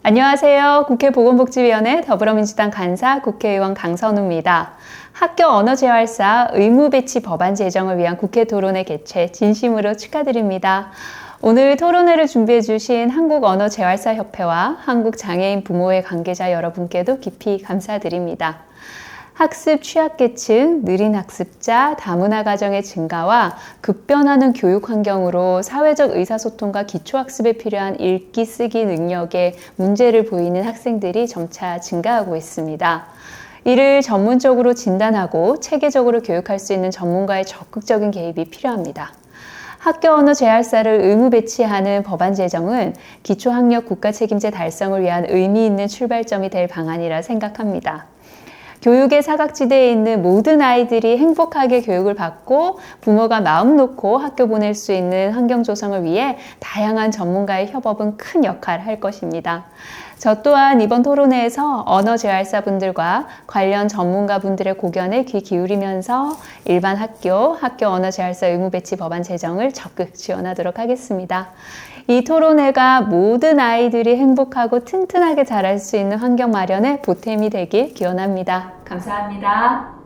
안녕하세요. 국회 보건복지위원회 더불어민주당 간사 국회의원 강선우입니다. 학교 언어재활사 의무배치 법안 제정을 위한 국회 토론회 개최 진심으로 축하드립니다. 오늘 토론회를 준비해 주신 한국언어재활사협회와 한국장애인 부모회 관계자 여러분께도 깊이 감사드립니다. 학습 취약계층, 느린 학습자, 다문화 가정의 증가와 급변하는 교육 환경으로 사회적 의사소통과 기초학습에 필요한 읽기, 쓰기 능력에 문제를 보이는 학생들이 점차 증가하고 있습니다. 이를 전문적으로 진단하고 체계적으로 교육할 수 있는 전문가의 적극적인 개입이 필요합니다. 학교 언어 재활사를 의무 배치하는 법안 제정은 기초학력 국가책임제 달성을 위한 의미 있는 출발점이 될 방안이라 생각합니다. 교육의 사각지대에 있는 모든 아이들이 행복하게 교육을 받고 부모가 마음 놓고 학교 보낼 수 있는 환경 조성을 위해 다양한 전문가의 협업은 큰 역할을 할 것입니다. 저 또한 이번 토론회에서 언어재활사분들과 관련 전문가분들의 고견에 귀 기울이면서 일반 학교 언어재활사 의무배치 법안 제정을 적극 지원하도록 하겠습니다. 이 토론회가 모든 아이들이 행복하고 튼튼하게 자랄 수 있는 환경 마련에 보탬이 되길 기원합니다. 감사합니다.